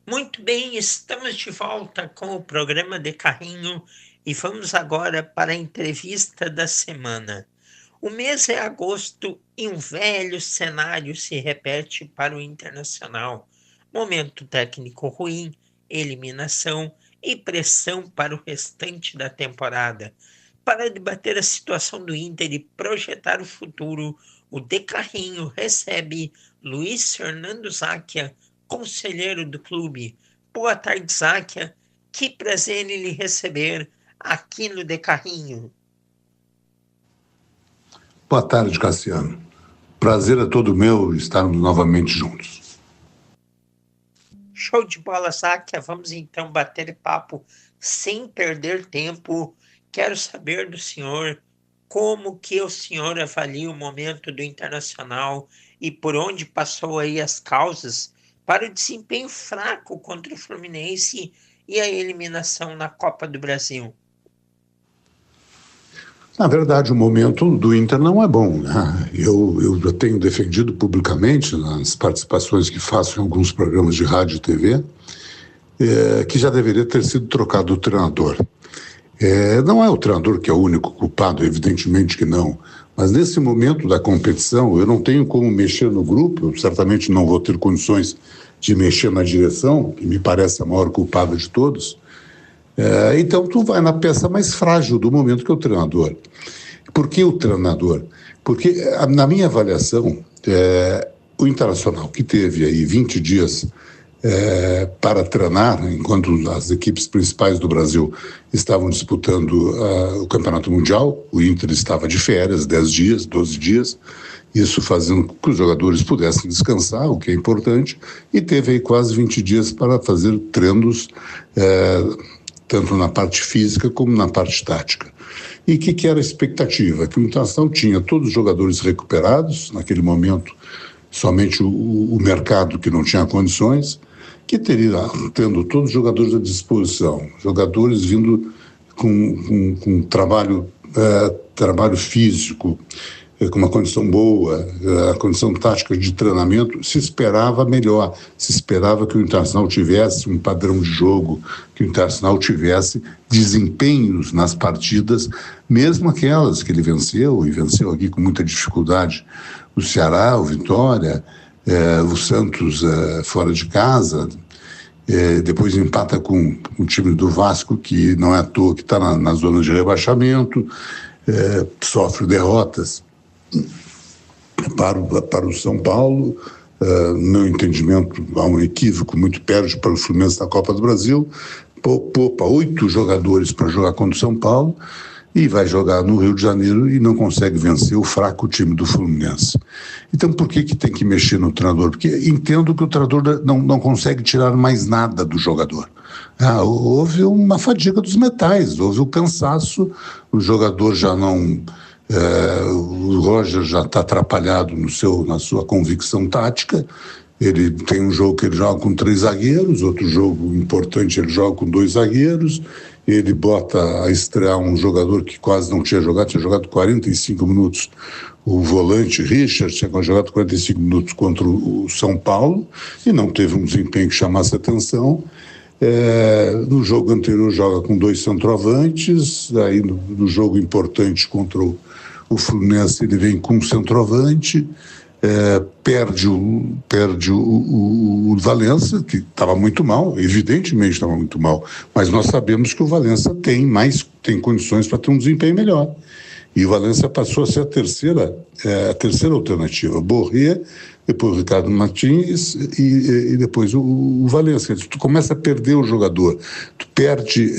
Muito bem, estamos de volta com o programa de carrinho e vamos agora para a entrevista da semana. O mês é agosto e um velho cenário se repete para o Internacional. Momento técnico ruim, eliminação e pressão para o restante da temporada. Para debater a situação do Inter e projetar o futuro, o De Carrinho recebe Luiz Fernando Záquia, conselheiro do clube. Boa tarde, Záquia. Que prazer em lhe receber aqui no De Carrinho. Boa tarde, Cassiano. Prazer é todo meu estarmos novamente juntos. Show de bola, Záquia. Vamos então bater papo sem perder tempo. Quero saber do senhor como que o senhor avalia o momento do Internacional e por onde passou aí as causas para o desempenho fraco contra o Fluminense e a eliminação na Copa do Brasil. Na verdade, o momento do Inter não é bom, né? Eu já tenho defendido publicamente, nas participações que faço em alguns programas de rádio e TV, que já deveria ter sido trocado o treinador. Não é o treinador que é o único culpado, evidentemente que não, mas nesse momento da competição eu não tenho como mexer no grupo, eu certamente não vou ter condições de mexer na direção, que me parece a maior culpada de todos. Então tu vai na peça mais frágil do momento, que é o treinador. Por que o treinador? Porque, na minha avaliação, o Internacional, que teve aí 20 dias para treinar, enquanto as equipes principais do Brasil estavam disputando o Campeonato Mundial, o Inter estava de férias, 10 dias, 12 dias, isso fazendo com que os jogadores pudessem descansar, o que é importante, e teve aí quase 20 dias para fazer treinos, tanto na parte física como na parte tática. E o que era a expectativa? Que o Internacional tinha todos os jogadores recuperados, naquele momento somente o mercado que não tinha condições, que teria, tendo todos os jogadores à disposição, jogadores vindo com trabalho físico, com uma condição boa, a condição tática de treinamento, se esperava melhor, se esperava que o Internacional tivesse um padrão de jogo, que o Internacional tivesse desempenhos nas partidas, mesmo aquelas que ele venceu, e venceu aqui com muita dificuldade, o Ceará, o Vitória, o Santos fora de casa, depois empata com o time do Vasco, que não é à toa que está na zona de rebaixamento, sofre derrotas para o São Paulo. No meu entendimento, há um equívoco muito perde para o Fluminense na Copa do Brasil, poupa 8 jogadores para jogar contra o São Paulo e vai jogar no Rio de Janeiro e não consegue vencer o fraco time do Fluminense. Então, por que tem que mexer no treinador? Porque entendo que o treinador não consegue tirar mais nada do jogador. Houve uma fadiga dos metais, houve o cansaço, o jogador já não... o Roger já está atrapalhado na sua convicção tática. Ele tem um jogo que ele joga com 3 zagueiros, outro jogo importante ele joga com 2 zagueiros, ele bota a estrear um jogador que quase não tinha jogado 45 minutos, o volante Richard tinha jogado 45 minutos contra o São Paulo e não teve um desempenho que chamasse atenção. No jogo anterior joga com 2 centroavantes, aí no jogo importante contra o Fluminense ele vem com um centroavante, perde o Valença, que estava muito mal, evidentemente estava muito mal, mas nós sabemos que o Valença tem condições para ter um desempenho melhor. E o Valença passou a ser a terceira alternativa. Borré, depois o Ricardo Martins e depois o Valença. Tu começa a perder o jogador, tu perde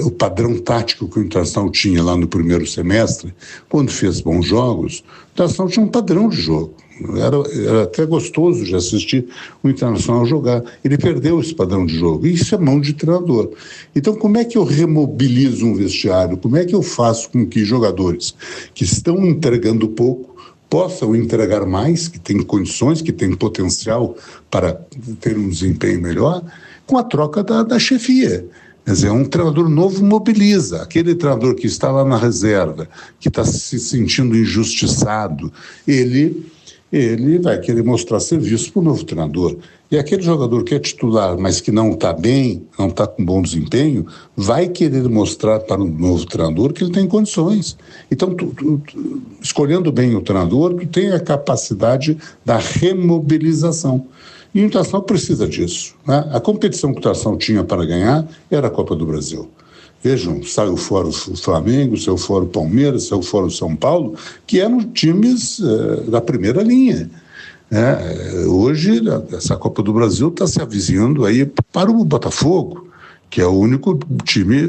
o padrão tático que o Internacional tinha lá no primeiro semestre, quando fez bons jogos. O Internacional tinha um padrão de jogo. Era até gostoso de assistir o Internacional jogar. Ele perdeu esse padrão de jogo. E isso é mão de treinador. Então, como é que eu remobilizo um vestiário? Como é que eu faço com que jogadores que estão entregando pouco possam entregar mais, que têm condições, que têm potencial para ter um desempenho melhor, com a troca da chefia? Quer dizer, um treinador novo mobiliza. Aquele treinador que está lá na reserva, que está se sentindo injustiçado, ele ele vai querer mostrar serviço para o novo treinador. E aquele jogador que é titular, mas que não está bem, não está com bom desempenho, vai querer mostrar para o novo treinador que ele tem condições. Então, escolhendo bem o treinador, tu tem a capacidade da remobilização. E o Internacional precisa disso, né? A competição que o Internacional tinha para ganhar era a Copa do Brasil. Vejam, saiu fora o Flamengo, saiu fora o Palmeiras, saiu fora o São Paulo, que eram times da primeira linha. Hoje, essa Copa do Brasil está se avizinhando aí para o Botafogo, que é o único time,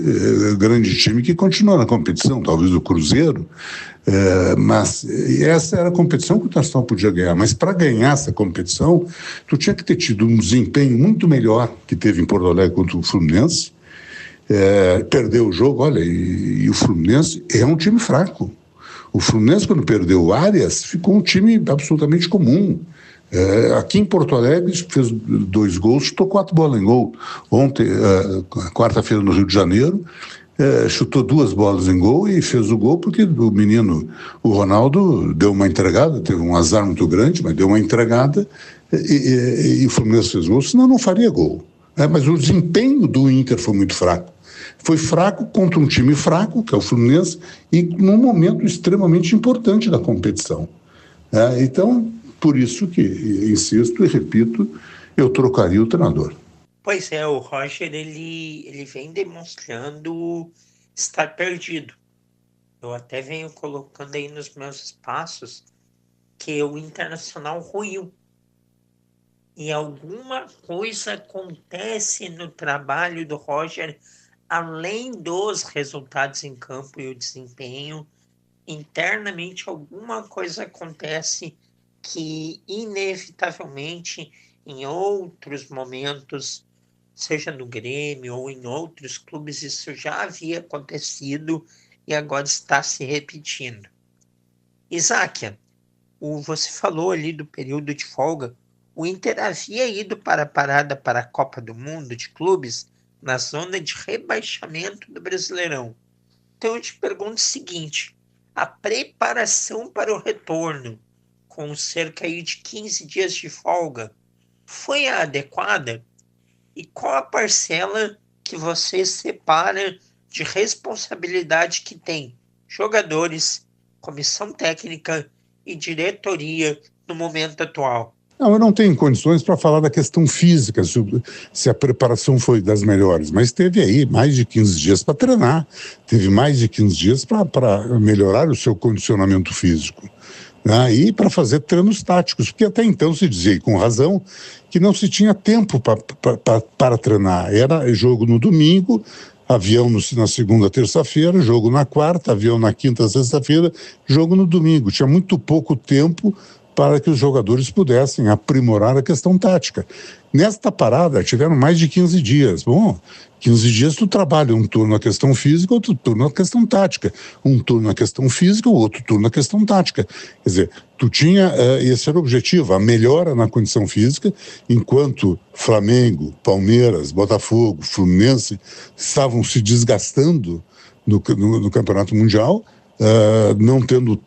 grande time que continua na competição, talvez o Cruzeiro. Mas essa era a competição que o Internacional podia ganhar. Mas para ganhar essa competição, tu tinha que ter tido um desempenho muito melhor que teve em Porto Alegre contra o Fluminense. Perdeu o jogo, olha, e o Fluminense é um time fraco. O Fluminense, quando perdeu o Arias, ficou um time absolutamente comum. Aqui em Porto Alegre fez 2 gols, chutou 4 bolas em gol. Ontem, quarta-feira no Rio de Janeiro, chutou 2 bolas em gol e fez o gol porque o menino, o Ronaldo, deu uma entregada, teve um azar muito grande, mas deu uma entregada e o Fluminense fez gol, senão não faria gol. Mas o desempenho do Inter foi muito fraco. Foi fraco contra um time fraco, que é o Fluminense, e num momento extremamente importante da competição. Então, por isso que, insisto e repito, eu trocaria o treinador. Pois é, o Roger, ele vem demonstrando estar perdido. Eu até venho colocando aí nos meus espaços que o Internacional ruiu. E alguma coisa acontece no trabalho do Roger, além dos resultados em campo e o desempenho. Internamente, alguma coisa acontece que, inevitavelmente, em outros momentos, seja no Grêmio ou em outros clubes, isso já havia acontecido e agora está se repetindo. Isáquia, você falou ali do período de folga. O Inter havia ido para a parada para a Copa do Mundo de clubes na zona de rebaixamento do Brasileirão. Então eu te pergunto o seguinte: a preparação para o retorno, com cerca aí de 15 dias de folga, foi a adequada? E qual a parcela que você separa de responsabilidade que tem jogadores, comissão técnica e diretoria no momento atual? Não, eu não tenho condições para falar da questão física, se a preparação foi das melhores, mas teve aí mais de 15 dias para treinar, teve mais de 15 dias para melhorar o seu condicionamento físico, né? E para fazer treinos táticos, porque até então se dizia, e com razão, que não se tinha tempo para treinar. Era jogo no domingo, avião na segunda, terça-feira, jogo na quarta, avião na quinta, sexta-feira, jogo no domingo. Tinha muito pouco tempo para que os jogadores pudessem aprimorar a questão tática. Nesta parada, tiveram mais de 15 dias. Bom, 15 dias tu trabalha um turno na questão física, outro turno na questão tática. Um turno na questão física, outro turno na questão tática. Quer dizer, tu tinha, esse era o objetivo, a melhora na condição física, enquanto Flamengo, Palmeiras, Botafogo, Fluminense estavam se desgastando no Campeonato Mundial, não tendo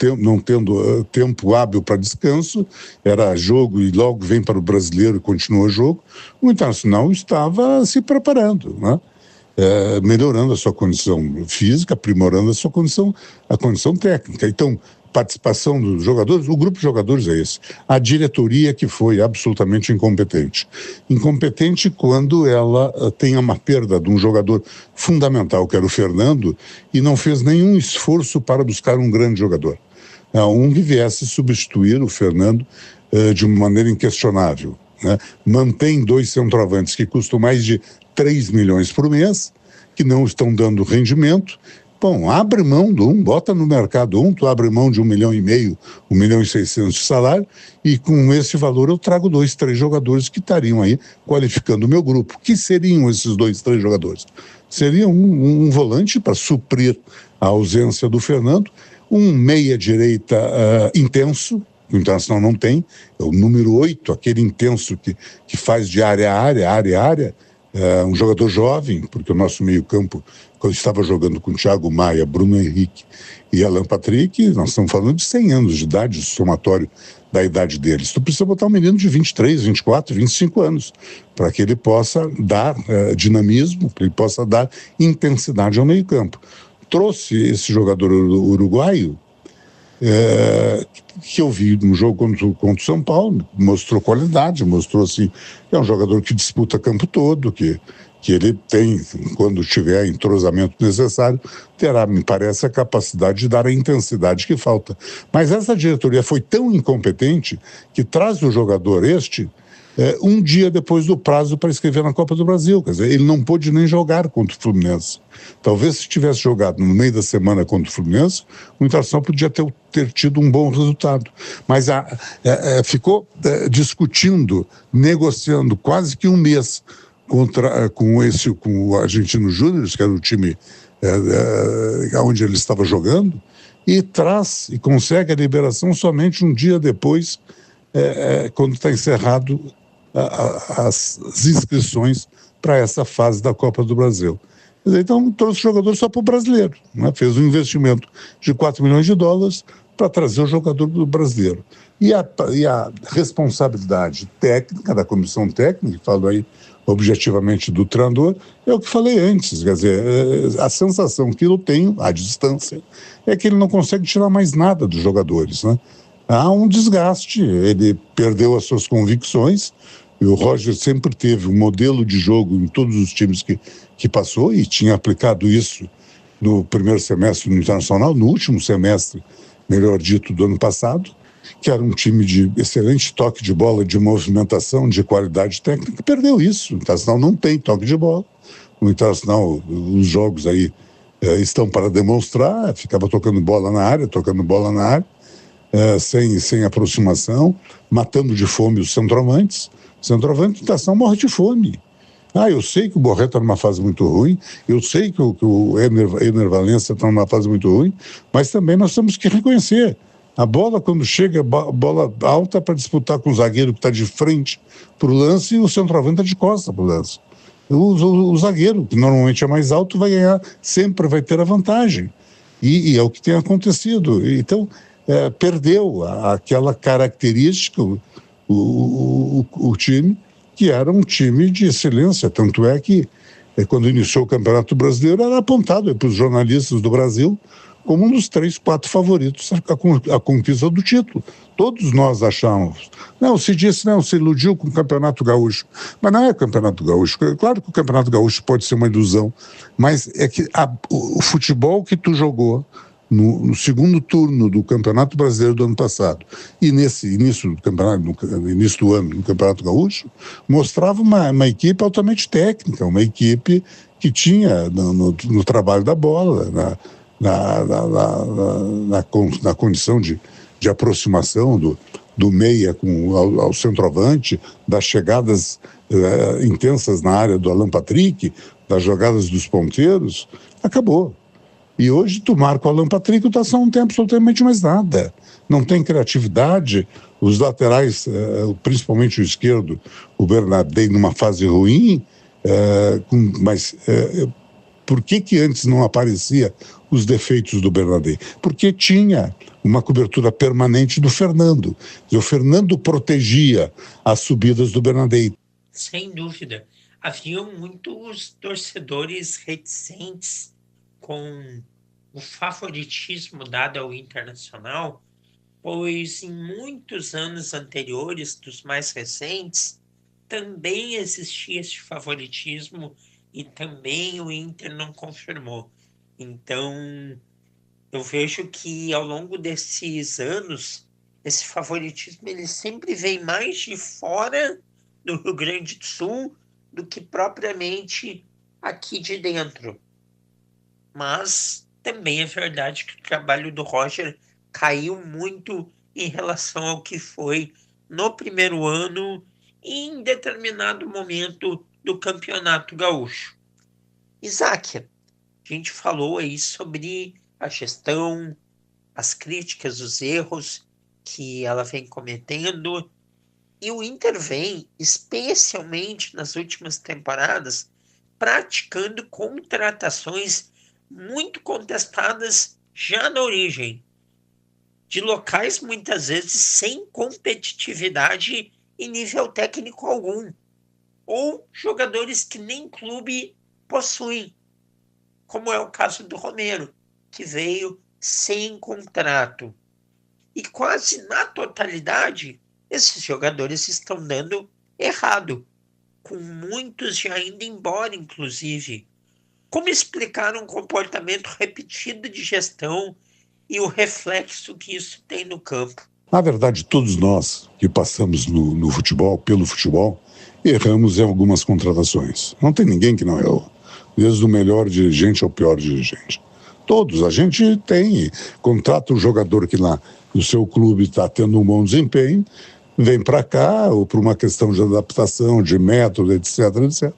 tempo hábil para descanso, era jogo e logo vem para o Brasileiro e continua o jogo. O Internacional estava se preparando, né? Melhorando a sua condição física, aprimorando a condição técnica. Então, participação dos jogadores, o grupo de jogadores é esse. A diretoria que foi absolutamente incompetente. Incompetente quando ela tem uma perda de um jogador fundamental, que era o Fernando, e não fez nenhum esforço para buscar um grande jogador. Um que viesse substituir o Fernando de uma maneira inquestionável, né? Mantém 2 centroavantes que custam mais de 3 milhões por mês, que não estão dando rendimento. Bom, abre mão de um, bota no mercado tu abre mão de 1,5 milhão, 1,6 milhões de salário, e com esse valor eu trago 2, 3 jogadores que estariam aí qualificando o meu grupo. Que seriam esses 2, 3 jogadores? Seria um volante para suprir a ausência do Fernando, um meia-direita intenso, que o Internacional não tem, é o número 8, aquele intenso que faz de área a área, um jogador jovem, porque o nosso meio-campo, quando estava jogando com Thiago Maia, Bruno Henrique e Alan Patrick, nós estamos falando de 100 anos de idade, somatório da idade deles. Tu precisa botar um menino de 23, 24, 25 anos, para que ele possa dar dinamismo, para ele possa dar intensidade ao meio-campo. Trouxe esse jogador uruguaio, que eu vi no jogo contra o São Paulo, mostrou qualidade, mostrou assim, é um jogador que disputa campo todo, que ele tem, quando tiver entrosamento necessário, terá, me parece, a capacidade de dar a intensidade que falta. Mas essa diretoria foi tão incompetente que traz o jogador um dia depois do prazo para inscrever na Copa do Brasil. Quer dizer, ele não pôde nem jogar contra o Fluminense. Talvez se tivesse jogado no meio da semana contra o Fluminense, o Internacional podia ter tido um bom resultado. Mas ficou discutindo, negociando quase que um mês com o Argentino Júnior, que era o time onde ele estava jogando, e consegue a liberação somente um dia depois, quando está encerrado as inscrições para essa fase da Copa do Brasil. Então, trouxe o jogador só para o brasileiro, né? Fez um investimento de 4 milhões de dólares para trazer o jogador do brasileiro. E a responsabilidade técnica da comissão técnica, falo aí objetivamente do treinador, é o que falei antes. Quer dizer, a sensação que eu tenho, à distância, é que ele não consegue tirar mais nada dos jogadores, né? Há um desgaste, ele perdeu as suas convicções, e o Roger sempre teve um modelo de jogo em todos os times que passou, e tinha aplicado isso no primeiro semestre do Internacional, no último semestre, melhor dito, do ano passado, que era um time de excelente toque de bola, de movimentação, de qualidade técnica, perdeu isso. O Internacional não tem toque de bola. O Internacional, os jogos aí estão para demonstrar, ficava tocando bola na área, sem aproximação, matando de fome os centroavantes. O centroavante da Internacional morre de fome. Eu sei que o Borré está numa fase muito ruim, eu sei que o Ener Valencia está numa fase muito ruim, mas também nós temos que reconhecer, a bola quando chega, bola alta para disputar com o zagueiro que está de frente para o lance, e o centroavante está de costa para o lance. O zagueiro, que normalmente é mais alto, vai ganhar, sempre vai ter a vantagem. E é o que tem acontecido. Então, perdeu aquela característica, o time, que era um time de excelência. Tanto é que, quando iniciou o Campeonato Brasileiro, era apontado para os jornalistas do Brasil como um dos 3, 4 favoritos à conquista do título. Todos nós achávamos. Não, se disse, não, se iludiu com o Campeonato Gaúcho. Mas não é o Campeonato Gaúcho. Claro que o Campeonato Gaúcho pode ser uma ilusão, mas é que o futebol que tu jogou no segundo turno do Campeonato Brasileiro do ano passado e nesse início do campeonato, no início do ano, no Campeonato Gaúcho, mostrava uma equipe altamente técnica, uma equipe que tinha no trabalho da bola, na condição de aproximação do meia ao centroavante, das chegadas intensas na área do Alan Patrick, das jogadas dos ponteiros, acabou. E hoje tu marca o Alan Patrick, o Internacional não tem absolutamente mais nada. Não tem criatividade. Os laterais, principalmente o esquerdo, o Bernardei numa fase ruim, mas por que antes não aparecia os defeitos do Bernardei? Porque tinha uma cobertura permanente do Fernando. E o Fernando protegia as subidas do Bernardei. Sem dúvida. Haviam muitos torcedores reticentes com o favoritismo dado ao Internacional, pois em muitos anos anteriores, dos mais recentes, também existia esse favoritismo e também o Inter não confirmou. Então, eu vejo que ao longo desses anos, esse favoritismo ele sempre vem mais de fora do Rio Grande do Sul do que propriamente aqui de dentro. Mas também é verdade que o trabalho do Roger caiu muito em relação ao que foi no primeiro ano e em determinado momento do Campeonato Gaúcho. Isaac, a gente falou aí sobre a gestão, as críticas, os erros que ela vem cometendo, E o Inter vem, especialmente nas últimas temporadas, praticando contratações muito contestadas já na origem, de locais muitas vezes sem competitividade e nível técnico algum, ou jogadores que nem clube possuem, como é o caso do Romero, que veio sem contrato. E quase na totalidade, esses jogadores estão dando errado, com muitos já indo embora, inclusive. Como explicar um comportamento repetido de gestão e o reflexo que isso tem no campo? Na verdade, todos nós que passamos no futebol, pelo futebol, erramos em algumas contratações. Não tem ninguém que não errou, desde o melhor dirigente ao pior dirigente. Todos, a gente contrata um jogador que lá no seu clube está tendo um bom desempenho, vem para cá, ou por uma questão de adaptação, de método, etc., etc.,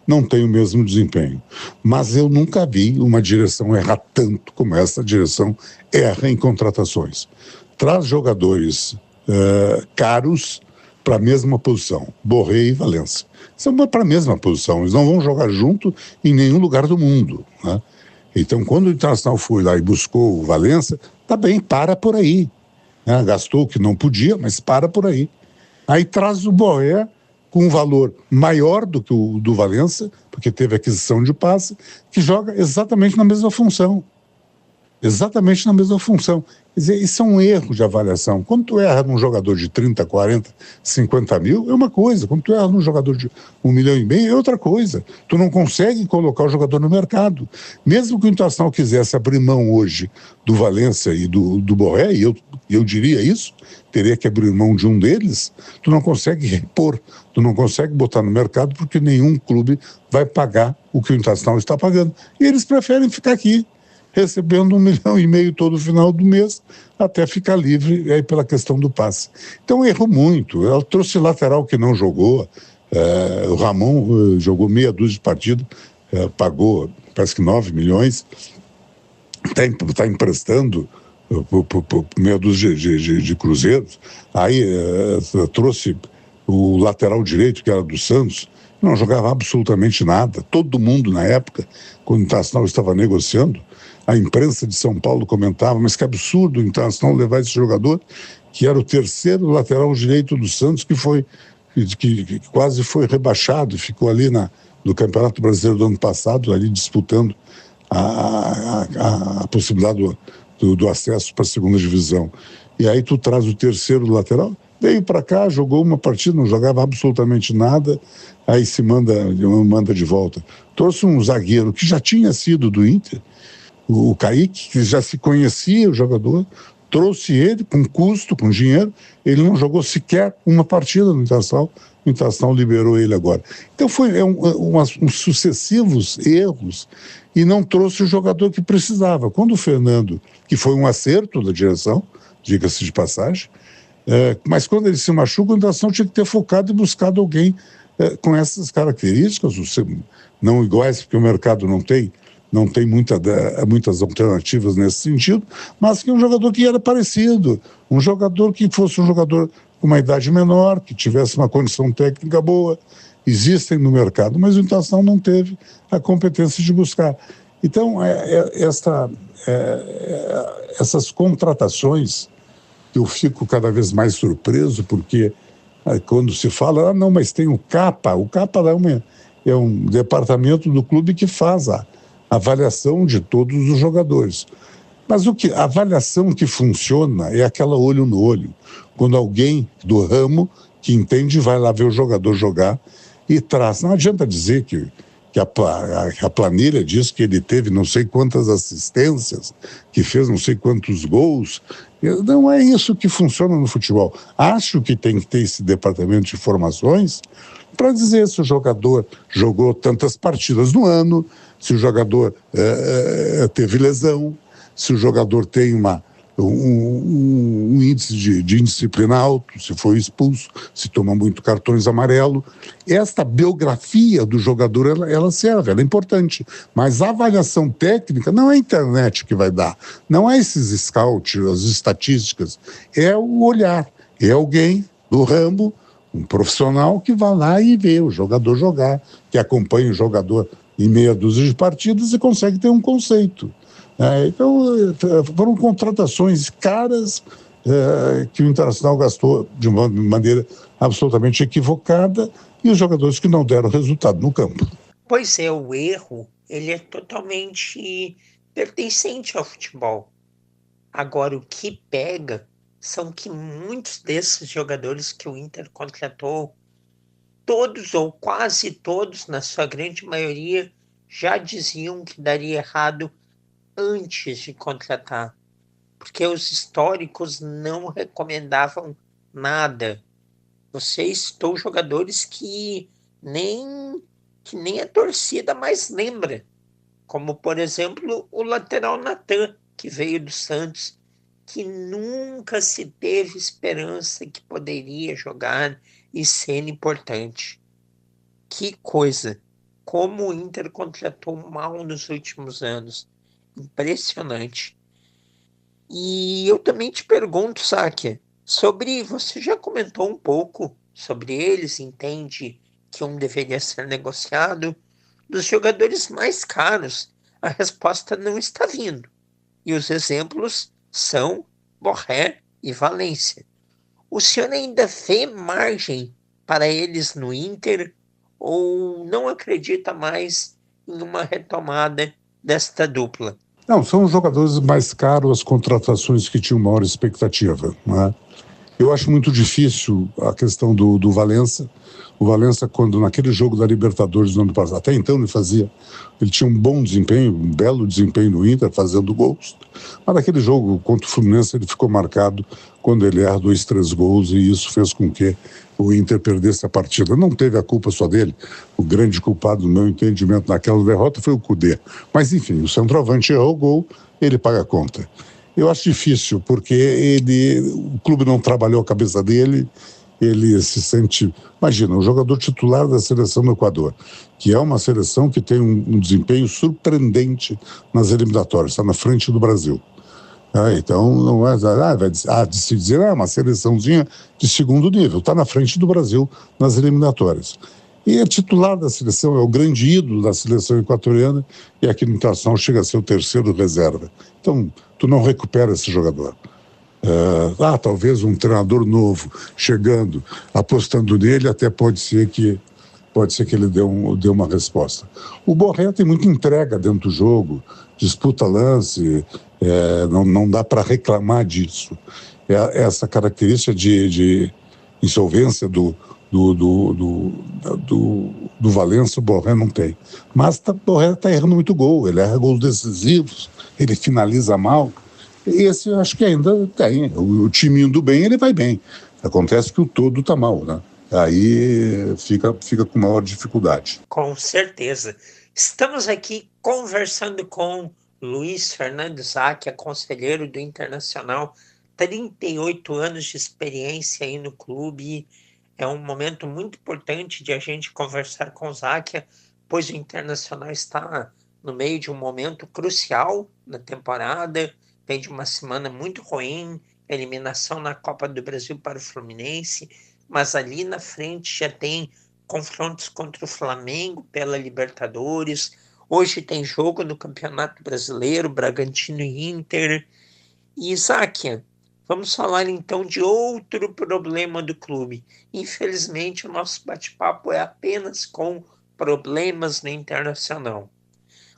não tem o mesmo desempenho. Mas eu nunca vi uma direção errar tanto como essa direção erra em contratações. Traz jogadores caros para a mesma posição, Borré e Valência. São para a mesma posição, eles não vão jogar junto em nenhum lugar do mundo, né? Então, quando o Internacional foi lá e buscou o Valência, tá bem, para por aí, né? Gastou o que não podia, mas para por aí. Aí traz o Borré com um valor maior do que o do Valência, porque teve aquisição de passe, que joga exatamente na mesma função. Exatamente na mesma função. Quer dizer, isso é um erro de avaliação. Quando tu erra num jogador de 30, 40, 50 mil, é uma coisa. Quando tu erra num jogador de 1,5 milhão, é outra coisa. Tu não consegue colocar o jogador no mercado. Mesmo que o Internacional quisesse abrir mão hoje do Valência e do Borré, e eu diria isso, teria que abrir mão de um deles, tu não consegue repor, tu não consegue botar no mercado porque nenhum clube vai pagar o que o Internacional está pagando. E eles preferem ficar aqui, recebendo 1,5 milhão todo final do mês, até ficar livre aí pela questão do passe. Então errou muito. Ela trouxe lateral que não jogou, o Ramon jogou meia dúzia de partidas, pagou parece que 9 milhões, está emprestando por meia dúzia de cruzeiros. Aí trouxe o lateral direito, que era do Santos, não jogava absolutamente nada. Todo mundo na época, quando o Internacional estava negociando, a imprensa de São Paulo comentava, mas que absurdo o Internacional levar esse jogador, que era o terceiro lateral direito do Santos, que quase foi rebaixado, ficou ali no Campeonato Brasileiro do ano passado, ali disputando a possibilidade do acesso para a segunda divisão. E aí tu traz o terceiro lateral, veio para cá, jogou uma partida, não jogava absolutamente nada, aí se manda de volta. Trouxe um zagueiro que já tinha sido do Inter, o Kaique, que já se conhecia o jogador, trouxe ele com custo, com dinheiro, ele não jogou sequer uma partida no Internacional, o Internacional liberou ele agora. Então foi uns sucessivos erros e não trouxe o jogador que precisava. Quando o Fernando, que foi um acerto da direção, diga-se de passagem, mas quando ele se machuca, o Internacional tinha que ter focado e buscado alguém com essas características, não iguais, porque o mercado não tem muitas alternativas nesse sentido, mas que um jogador que era parecido, um jogador que fosse um jogador com uma idade menor, que tivesse uma condição técnica boa. Existem no mercado, mas o Internacional não teve a competência de buscar. Então, essas contratações, eu fico cada vez mais surpreso, porque quando se fala, não, mas tem o CAPA é um departamento do clube que faz a avaliação de todos os jogadores. Mas a avaliação que funciona é aquela olho no olho. Quando alguém do ramo que entende vai lá ver o jogador jogar e traz. Não adianta dizer que a planilha diz que ele teve não sei quantas assistências, que fez não sei quantos gols. Não é isso que funciona no futebol. Acho que tem que ter esse departamento de informações para dizer se o jogador jogou tantas partidas no ano, se o jogador teve lesão, se o jogador tem um índice de indisciplina alto, se foi expulso, se toma muito cartões amarelos. Esta biografia do jogador, ela serve, ela é importante. Mas a avaliação técnica não é a internet que vai dar, não é esses scouts, as estatísticas, é o olhar, é alguém do ramo Um profissional que vai lá e vê o jogador jogar, que acompanha o jogador em meia dúzia de partidas e consegue ter um conceito. Então, foram contratações caras que o Internacional gastou de uma maneira absolutamente equivocada e os jogadores que não deram resultado no campo. Pois é, o erro, ele é totalmente pertencente ao futebol. Agora, o que pega são que muitos desses jogadores que o Inter contratou, todos ou quase todos, na sua grande maioria, já diziam que daria errado antes de contratar, porque os históricos não recomendavam nada. Você citou jogadores que nem a torcida mais lembra, como, por exemplo, o lateral Natan, que veio do Santos, que nunca se teve esperança que poderia jogar e ser importante. Que coisa! Como o Inter contratou mal nos últimos anos. Impressionante. E eu também te pergunto, Sáquia, você já comentou um pouco sobre eles, entende que um deveria ser negociado? Dos jogadores mais caros, a resposta não está vindo. E os exemplos são Borré e Valência. O senhor ainda vê margem para eles no Inter ou não acredita mais em uma retomada desta dupla? Não, são os jogadores mais caros, as contratações que tinham maior expectativa, né? Eu acho muito difícil a questão do Valência. O Valência, quando naquele jogo da Libertadores do ano passado, até então ele tinha um bom desempenho, um belo desempenho no Inter, fazendo gols. Mas naquele jogo contra o Fluminense ele ficou marcado quando ele erra 2, 3 gols e isso fez com que o Inter perdesse a partida. Não teve a culpa só dele. O grande culpado, no meu entendimento, naquela derrota foi o Kudê. Mas enfim, o centroavante errou o gol, ele paga a conta. Eu acho difícil, porque o clube não trabalhou a cabeça dele, ele se sente... Imagina, o jogador titular da seleção do Equador, que é uma seleção que tem um desempenho surpreendente nas eliminatórias, está na frente do Brasil. Então, não é... vai se dizer, uma seleçãozinha de segundo nível, está na frente do Brasil nas eliminatórias. E é titular da seleção, é o grande ídolo da seleção equatoriana, e aqui no Internacional chega a ser o terceiro reserva. Então, tu não recupera esse jogador. Talvez um treinador novo chegando, apostando nele, até pode ser que ele dê uma resposta. O Borré tem muita entrega dentro do jogo, disputa lance, não dá para reclamar disso. Essa característica de insolvência do Valência, o Borré não tem. Mas o Borré está errando muito gol, ele erra gols decisivos, ele finaliza mal. Esse eu acho que ainda tem. O time indo bem, ele vai bem. Acontece que o todo está mal, né? Aí fica com maior dificuldade. Com certeza. Estamos aqui conversando com Luiz Fernando Sáquia, conselheiro do Internacional, 38 anos de experiência aí no clube. É um momento muito importante de a gente conversar com o Sáquia, pois o Internacional está no meio de um momento crucial na temporada, vem de uma semana muito ruim, eliminação na Copa do Brasil para o Fluminense, mas ali na frente já tem confrontos contra o Flamengo pela Libertadores, hoje tem jogo no Campeonato Brasileiro, Bragantino e Inter. E Sáquia, vamos falar então de outro problema do clube. Infelizmente, o nosso bate-papo é apenas com problemas no Internacional.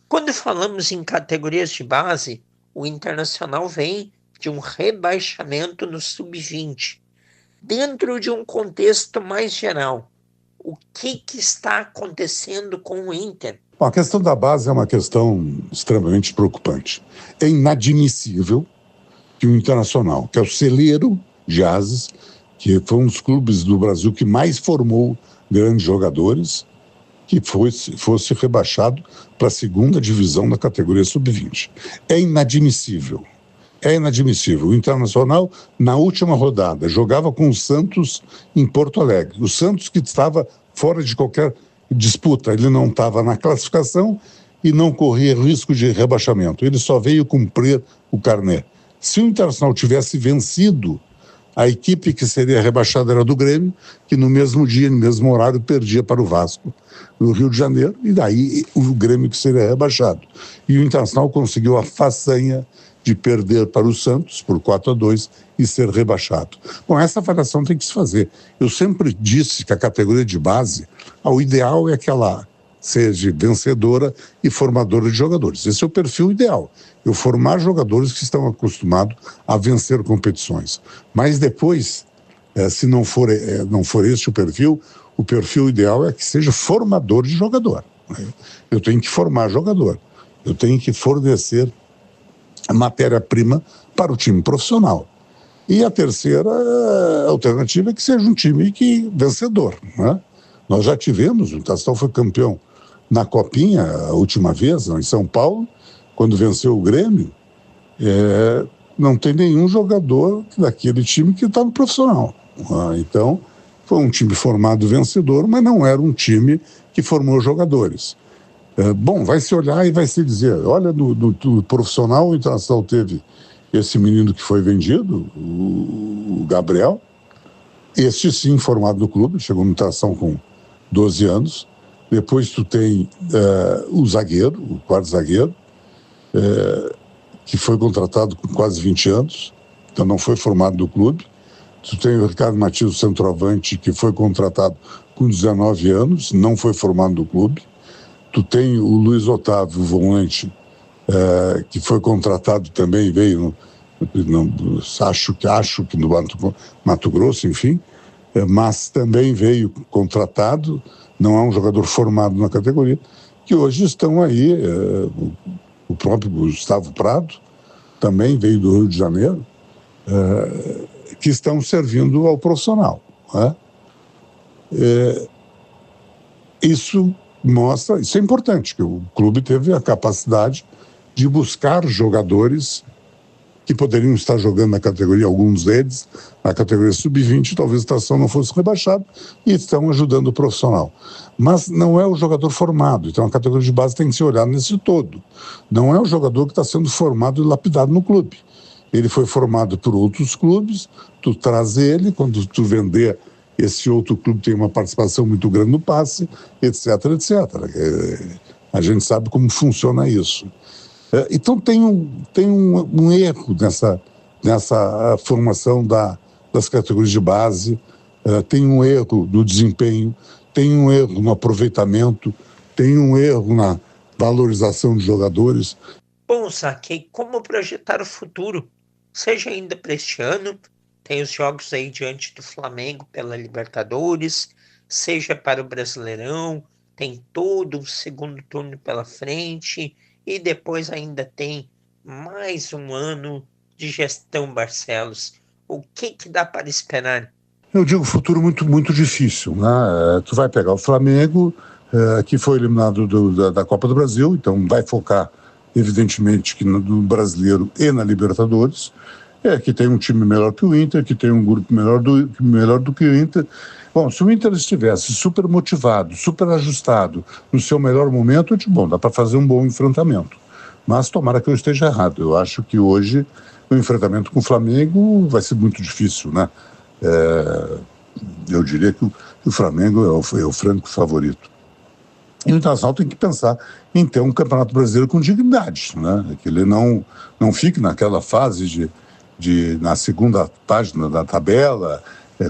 Quando falamos em categorias de base, o Internacional vem de um rebaixamento no Sub-20. Dentro de um contexto mais geral, o que está acontecendo com o Inter? Bom, a questão da base é uma questão extremamente preocupante. É inadmissível que o Internacional, que é o celeiro de Ases, que foi um dos clubes do Brasil que mais formou grandes jogadores, que fosse rebaixado para a segunda divisão da categoria sub-20. É inadmissível. É inadmissível. O Internacional, na última rodada, jogava com o Santos em Porto Alegre. O Santos que estava fora de qualquer disputa. Ele não estava na classificação e não corria risco de rebaixamento. Ele só veio cumprir o carnê. Se o Internacional tivesse vencido A equipe que seria rebaixada era do Grêmio, que no mesmo dia, no mesmo horário, perdia para o Vasco, no Rio de Janeiro, e daí o Grêmio que seria rebaixado. E o Internacional conseguiu a façanha de perder para o Santos por 4-2 e ser rebaixado. Bom, essa avaliação tem que se fazer. Eu sempre disse que a categoria de base, o ideal é que ela seja vencedora e formadora de jogadores. Esse é o perfil ideal. Eu formar jogadores que estão acostumados a vencer competições. Mas depois, se não for este o perfil ideal é que seja formador de jogador. Eu tenho que formar jogador. Eu tenho que fornecer a matéria-prima para o time profissional. E a terceira alternativa é que seja um time vencedor. Né? Nós já tivemos, o Internacional foi campeão na Copinha, a última vez, em São Paulo, quando venceu o Grêmio, não tem nenhum jogador daquele time que está no profissional. Então, foi um time formado vencedor, mas não era um time que formou jogadores. Bom, vai se olhar e vai se dizer, olha, no profissional o Internacional teve esse menino que foi vendido, o Gabriel, este sim formado no clube, chegou no Internacional com 12 anos. Depois tu tem o zagueiro, o quarto zagueiro, que foi contratado com quase 20 anos, então não foi formado no clube. Tu tem o Ricardo Matias, centroavante, que foi contratado com 19 anos, não foi formado no clube. Tu tem o Luiz Otávio, o volante, que foi contratado também, veio, acho que no Mato Grosso, enfim, mas também veio contratado, não é um jogador formado na categoria, que hoje estão aí, o próprio Gustavo Prado, também veio do Rio de Janeiro, que estão servindo ao profissional. Né? Isso é importante, que o clube teve a capacidade de buscar jogadores que poderiam estar jogando na categoria, alguns deles, na categoria sub-20, talvez a estação não fosse rebaixada, e estão ajudando o profissional. Mas não é o jogador formado, então a categoria de base tem que ser olhada nesse todo. Não é o jogador que está sendo formado e lapidado no clube. Ele foi formado por outros clubes, tu traz ele, quando tu vender, esse outro clube tem uma participação muito grande no passe, etc, etc. A gente sabe como funciona isso. Então tem um erro nessa formação das categorias de base, tem um erro no desempenho, tem um erro no aproveitamento, tem um erro na valorização de jogadores. Bom, Saquei, como projetar o futuro? Seja ainda para este ano, tem os jogos aí diante do Flamengo pela Libertadores, seja para o Brasileirão, tem todo o segundo turno pela frente, e depois ainda tem mais um ano de gestão Barcelos. O que dá para esperar? Eu digo futuro muito, muito difícil. Né? Tu vai pegar o Flamengo, que foi eliminado da Copa do Brasil, então vai focar, evidentemente, que no Brasileiro e na Libertadores, que tem um time melhor que o Inter, que tem um grupo melhor do que o Inter. Bom, se o Inter estivesse super motivado, super ajustado, no seu melhor momento, dá para fazer um bom enfrentamento. Mas tomara que eu esteja errado. Eu acho que hoje o enfrentamento com o Flamengo vai ser muito difícil, né? Eu diria que o Flamengo é o franco favorito. E o Internacional tem que pensar em ter um Campeonato Brasileiro com dignidade, né? Que ele não fique naquela fase na segunda página da tabela,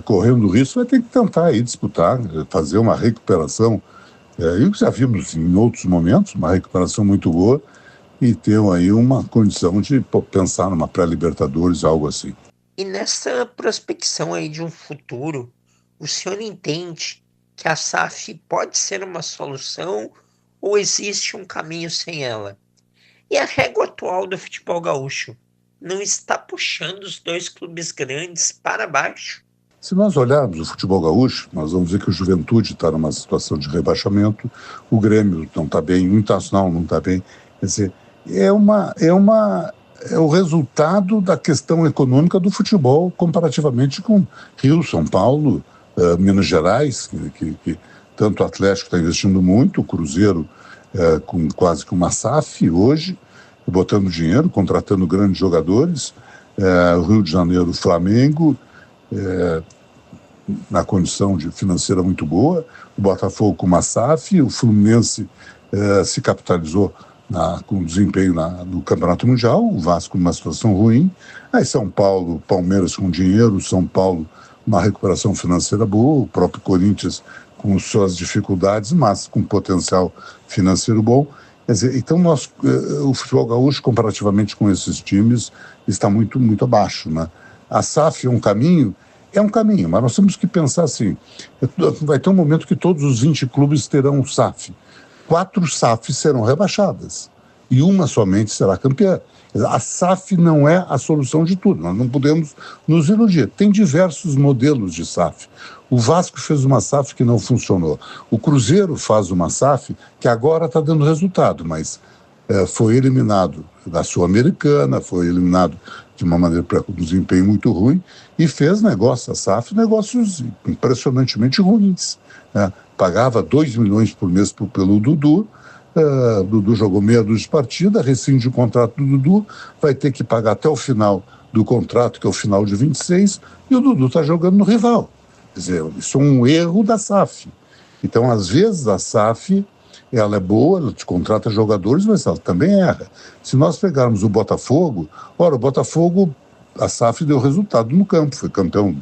correndo risco, vai ter que tentar aí disputar, fazer uma recuperação, e já vimos em outros momentos, uma recuperação muito boa, e ter aí uma condição de pensar numa pré-Libertadores, algo assim. E nessa prospecção aí de um futuro, o senhor entende que a SAF pode ser uma solução ou existe um caminho sem ela? E a régua atual do futebol gaúcho não está puxando os dois clubes grandes para baixo? Se nós olharmos o futebol gaúcho, nós vamos ver que o Juventude está numa situação de rebaixamento, o Grêmio não está bem, o Internacional não está bem. Quer dizer, é o resultado da questão econômica do futebol comparativamente com Rio, São Paulo, Minas Gerais, que tanto o Atlético está investindo muito, o Cruzeiro com quase que uma SAF hoje, botando dinheiro, contratando grandes jogadores, o Rio de Janeiro, o Flamengo, na condição de financeira muito boa, o Botafogo com uma SAF, o Fluminense se capitalizou com desempenho no Campeonato Mundial, o Vasco numa situação ruim, aí São Paulo, Palmeiras com dinheiro, São Paulo uma recuperação financeira boa, o próprio Corinthians com suas dificuldades, mas com potencial financeiro bom. Quer dizer, então o futebol gaúcho, comparativamente com esses times, está muito, muito abaixo, né? A SAF é um caminho, mas nós temos que pensar assim, vai ter um momento que todos os 20 clubes terão SAF. 4 SAFs serão rebaixadas e uma somente será campeã. A SAF não é a solução de tudo, nós não podemos nos iludir. Tem diversos modelos de SAF. O Vasco fez uma SAF que não funcionou. O Cruzeiro faz uma SAF que agora está dando resultado, mas foi eliminado da Sul-Americana, foi eliminado de uma maneira com desempenho muito ruim e fez a SAF, negócios impressionantemente ruins, né? Pagava 2 milhões por mês pelo Dudu, Dudu jogou meia dúzia de partida, rescinde o contrato do Dudu, vai ter que pagar até o final do contrato, que é o final de 26, e o Dudu está jogando no rival. Quer dizer, isso é um erro da SAF. Então, às vezes, a SAF, ela é boa, ela te contrata jogadores, mas ela também erra. Se nós pegarmos o Botafogo, a SAF deu resultado no campo, foi campeão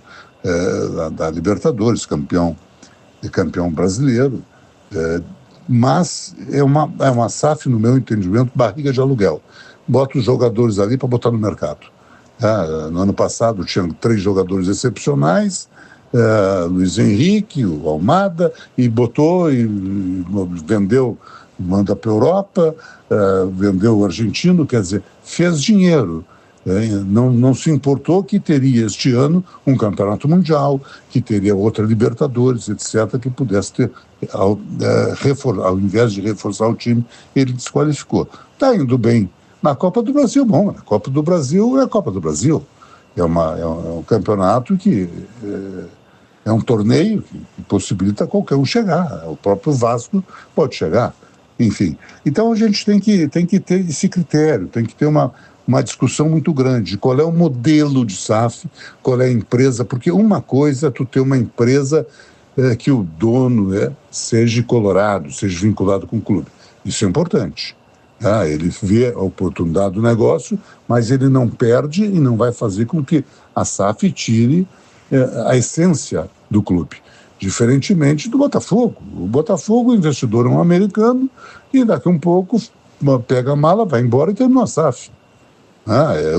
da Libertadores, campeão brasileiro, mas é uma SAF, no meu entendimento, barriga de aluguel. Bota os jogadores ali para botar no mercado. No ano passado tinha 3 jogadores excepcionais, Luiz Henrique, o Almada, e botou e vendeu, manda para a Europa, vendeu o argentino, quer dizer, fez dinheiro. Não se importou que teria este ano um campeonato mundial, que teria outra Libertadores, etc., que pudesse ter, ao invés de reforçar o time, ele desqualificou. Está indo bem na Copa do Brasil, bom, a Copa do Brasil é a Copa do Brasil, é um campeonato que é um torneio que possibilita qualquer um chegar, o próprio Vasco pode chegar, enfim. Então a gente tem que ter esse critério, tem que ter uma discussão muito grande, qual é o modelo de SAF, qual é a empresa, porque uma coisa é tu ter uma empresa que o dono seja colorado, seja vinculado com o clube. Isso é importante. Ele vê a oportunidade do negócio, mas ele não perde e não vai fazer com que a SAF tire a essência do clube. Diferentemente do Botafogo. O Botafogo, o investidor é um americano e daqui a um pouco pega a mala, vai embora e terminou a SAF.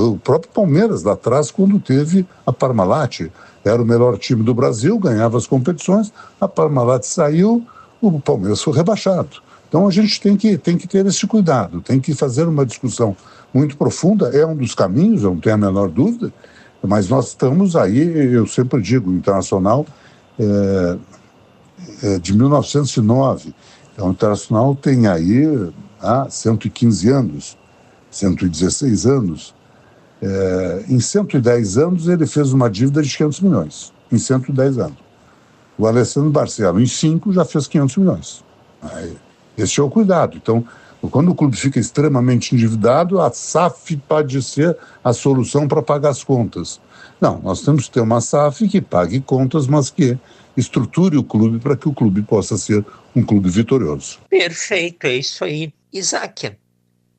O próprio Palmeiras, lá atrás, quando teve a Parmalat, era o melhor time do Brasil, ganhava as competições, a Parmalat saiu, o Palmeiras foi rebaixado. Então a gente tem que ter esse cuidado, tem que fazer uma discussão muito profunda, é um dos caminhos, eu não tenho a menor dúvida, mas nós estamos aí, eu sempre digo, o Internacional de 1909, então o Internacional tem aí 115 anos, 116 anos, em 110 anos ele fez uma dívida de 500 milhões, em 110 anos. O Alessandro Barcelo, em 5, já fez 500 milhões. Esse é o cuidado. Então, quando o clube fica extremamente endividado, a SAF pode ser a solução para pagar as contas. Não, nós temos que ter uma SAF que pague contas, mas que estruture o clube para que o clube possa ser um clube vitorioso. Perfeito, é isso aí. Isaac,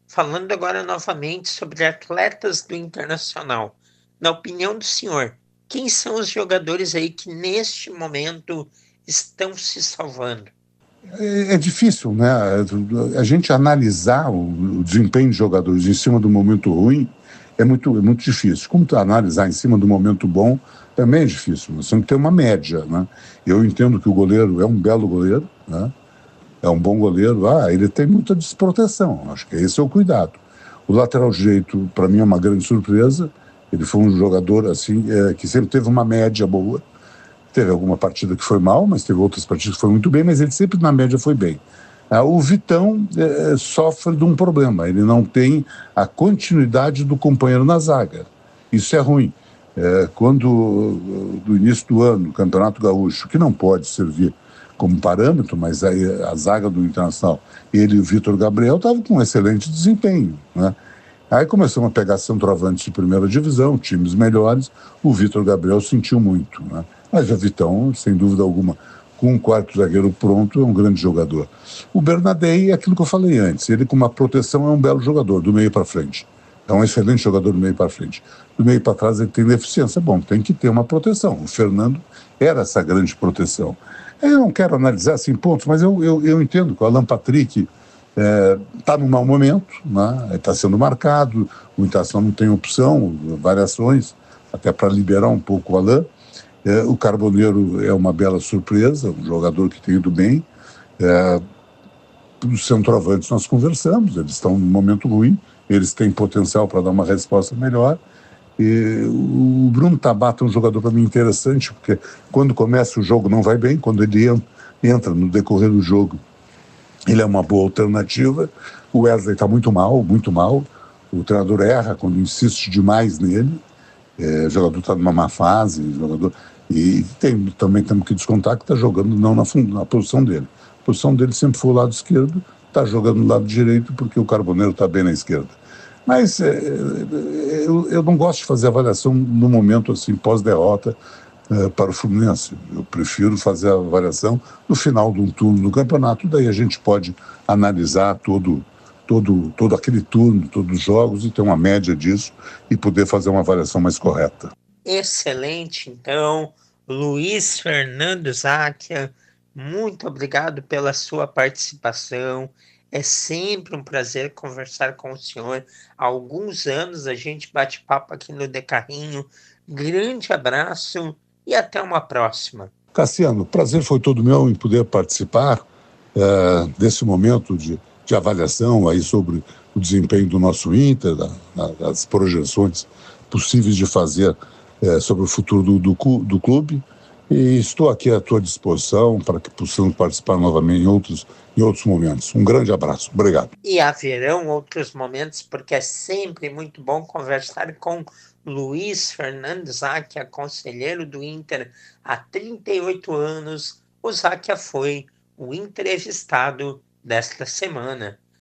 falando agora novamente sobre atletas do Internacional, na opinião do senhor, quem são os jogadores aí que neste momento estão se salvando? É difícil, né? A gente analisar o desempenho de jogadores em cima do momento ruim é muito difícil. Como analisar em cima do momento bom também é difícil. Nós temos que ter uma média, né? Eu entendo que o goleiro é um belo goleiro, né? É um bom goleiro. Ele tem muita desproteção. Acho que esse é o cuidado. O lateral direito, para mim, é uma grande surpresa. Ele foi um jogador assim que sempre teve uma média boa. Teve alguma partida que foi mal, mas teve outras partidas que foi muito bem, mas ele sempre na média foi bem. O Vitão sofre de um problema, ele não tem a continuidade do companheiro na zaga. Isso é ruim. Quando, do início do ano, o Campeonato Gaúcho, que não pode servir como parâmetro, mas a zaga do Internacional, ele e o Vitor Gabriel estavam com um excelente desempenho, né? Aí começamos a pegar centroavantes de primeira divisão, times melhores, o Vitor Gabriel sentiu muito, né? Mas o Vitão, sem dúvida alguma, com um quarto zagueiro pronto, é um grande jogador. O Bernadei é aquilo que eu falei antes, ele com uma proteção é um belo jogador, do meio para frente. É um excelente jogador do meio para frente. Do meio para trás ele tem deficiência. Bom, tem que ter uma proteção. O Fernando era essa grande proteção. Eu não quero analisar assim pontos, mas eu entendo que o Alan Patrick está num mau momento, né? Está sendo marcado, o Internacional não tem opção, variações, até para liberar um pouco o Alan. O Carboneiro é uma bela surpresa, um jogador que tem ido bem. Os centroavantes nós conversamos, eles estão num momento ruim, eles têm potencial para dar uma resposta melhor. E o Bruno Tabata é um jogador para mim interessante, porque quando começa o jogo não vai bem, quando ele entra no decorrer do jogo, ele é uma boa alternativa. O Wesley está muito mal, muito mal. O treinador erra quando insiste demais nele. O jogador está numa má fase, e também temos que descontar que está jogando não na posição dele. A posição dele sempre foi o lado esquerdo, está jogando no lado direito porque o Carboneiro está bem na esquerda. Mas eu não gosto de fazer avaliação no momento assim, pós-derrota para o Fluminense. Eu prefiro fazer a avaliação no final de um turno do campeonato, daí a gente pode analisar todo aquele turno, todos os jogos, e ter uma média disso e poder fazer uma avaliação mais correta. Excelente, então, Luiz Fernando Záquia, muito obrigado pela sua participação. É sempre um prazer conversar com o senhor. Há alguns anos a gente bate papo aqui no De Carrinho. Grande abraço e até uma próxima. Cassiano, o prazer foi todo meu em poder participar desse momento de avaliação aí sobre o desempenho do nosso Inter, das projeções possíveis de fazer sobre o futuro do clube. E estou aqui à tua disposição para que possamos participar novamente em outros momentos. Um grande abraço. Obrigado. E haverão outros momentos, porque é sempre muito bom conversar com Luiz Fernando Záquia, conselheiro do Inter há 38 anos. O Záquia foi o entrevistado desta semana.